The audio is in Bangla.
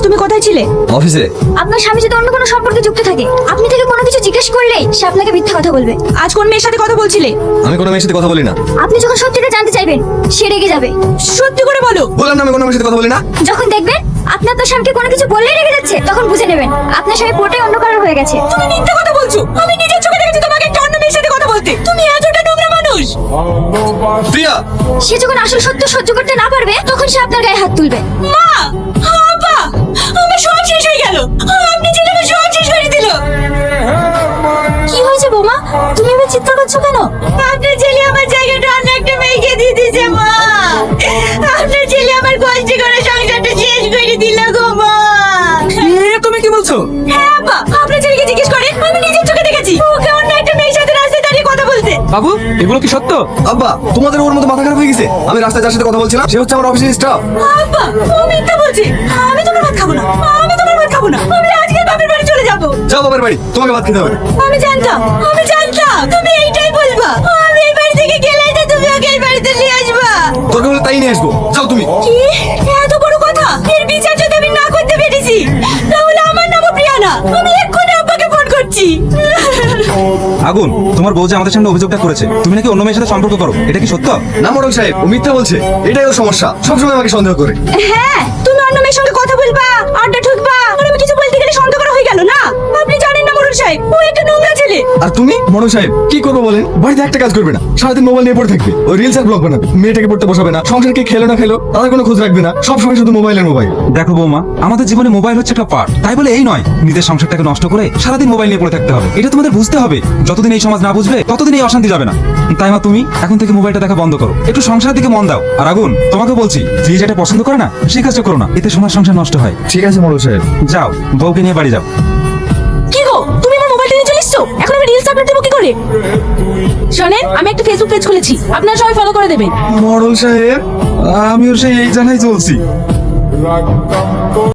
তুমি কোথায় ছিলে? অফিসে। আপনার স্বামী যদি অন্য কোনো সম্পর্কে যুক্ত থাকে, আপনি থেকে কোনো কিছু জিজ্ঞেস করলেই সে আপনাকে মিথ্যা কথা বলবে। আজ কোন মেয়ের সাথে কথা বলছিলে? আমি কোনো মেয়ের সাথে কথা বলি না। আপনি যখন সত্যিটা জানতে চাইবেন, সে রেগে যাবে। সত্যি করে বলো। বললাম না আমি কোনো মেয়ের সাথে কথা বলি না। যখন দেখবেন আপনি আপনার স্বামীকে কোনো কিছু বললেই রেগে যাচ্ছে, তখন বুঝে নেবেন আপনার স্বামী পুরোটাই অন্য কারোর হয়ে গেছে। তুমি মিথ্যা কথা বলছো। আমি নিজের চোখে দেখেছি তোমাকে একটা অন্য মেয়ের সাথে কথা বলতে। তুমি এতটা নোংরা মানুষ। প্রিয়া, সে যখন আসল সত্য সহ্য করতে না পারবে, তখন সে আপনার গায়ে হাত তুলবে। মা, আপা, আমার সব শেষ হয়ে গেল। আপনি ছেলে আমার সব শেষ করে দিল। কি হয়েছে বৌমা? তুমি এবার চিৎকার করছো কেন? আপনার ছেলে আমার জায়গাটা অন্য একটা মেয়েকে দিয়ে দিয়েছে মা। আপনার ছেলে আমার কষ্ট করে সংসারটা শেষ করে দিল গো মা। তুমি কি বলছো? হ্যাঁ আপা, আপনার ছেলেকে জিজ্ঞেস করেন। আমি নিজের চোখে দেখেছি ওকে অন্য একটা মেয়ের সাথে রাস্তায় দাঁড়িয়ে কথা বলতে। বাবু, এগুলো কি সত্য? আব্বা, তোমাদের ওর মতো মাথা খারাপ হয়ে গেছে? আমি রাস্তায় যার সাথে কথা বলছিলাম সে হচ্ছে আমার অফিসের স্টাফ। আপা, ও মিথ্যা বলছে। আমি তোমার ভাত খাবো না। আমি তোমার ভাত খাবো না। আমি আজকে বাপের বাড়ি চলে যাবো। যাও বাবার বাড়ি, তোমাকে ভাত খেতে হবে। আমি জানতাম তুমি এইটাই বলবা। আমি এই বাড়ি থেকে গেলেই তো তুমি ওকে এই বাড়িতে নিয়ে আসবা। তোকে বলে তাই নিয়ে আসবো। যাও তুমি। কি এত বড় কথা? এর বিচার যদি আমি না করতে পেরেছি, তাহলে আমার নামও প্রিয়া না। আমি এক্ষুনি আব্বাকে ফোন করছি। আগুন, তোমার বউ যে আমাদের সামনে অভিযোগটা করেছে তুমি নাকি অন্য মেয়ের সাথে সম্পর্ক করো, এটা কি সত্য? না মোড়ল সাহেব, ও মিথ্যা বলছে। এটাই ওর সমস্যা, সবসময় আমাকে সন্দেহ করে। হ্যাঁ, তুমি অন্য মেয়ের সঙ্গে কথা বলবা, আড্ডা ঠুকবা, আর আমি কিছু বলতে গেলে সন্দেহ করা হয়ে গেল না। আপনি জানেন না মোড়ল সাহেব, ও একটা নোংরা ছেলে। আর তুমি মোড়ল সাহেব কি করবো বলেন? বাড়িতে একটা কাজ করবে না, সারাদিন মোবাইল নিয়ে পড়ে থাকবে। ওই রিলস আর ব্লগ বানাবে, মেয়েটাকে পড়তে বসাবে না, সংসার কি খেলো না খেলো তার কোনো খোঁজ রাখবে না, সবসময় শুধু মোবাইলের মোবাইল। দেখো বৌমা, আমাদের জীবনে মোবাইল হচ্ছে একটা পার্ট, তাই বলে এই নয় নিজের সংসারটাকে নষ্ট করে সারাদিন মোবাইল নিয়ে পড়ে থাকতে হবে। এটা তোমাদের বুঝতে হবে। যতদিন এই সমাজ না বুঝবে ততদিন এই অশান্তি যাবে না। তাই মা, তুমি এখন থেকে মোবাইলটা দেখা বন্ধ করো, একটু সংসারের দিকে মন দাও। আর আগুন, তোমাকে বলছি, যে যেটা পছন্দ করে না সেই কাজটা করো না, এতে সমাজ সংসার নষ্ট হয়। ঠিক আছে মোড়ল সাহেব। যাও, বউকে নিয়ে বাড়ি যাও। কি গো, তুমি আমার মোবাইলটা নিয়ে চলে এসছো? এখন আমি রিলস আপলোড দেবো কি করে? শোনেন, আমি একটা ফেসবুক পেজ খুলেছি, আপনারা সবাই ফলো করে দেবেন। মোড়ল সাহেব, আমি ওর সেই এই জায়গায় চলছি।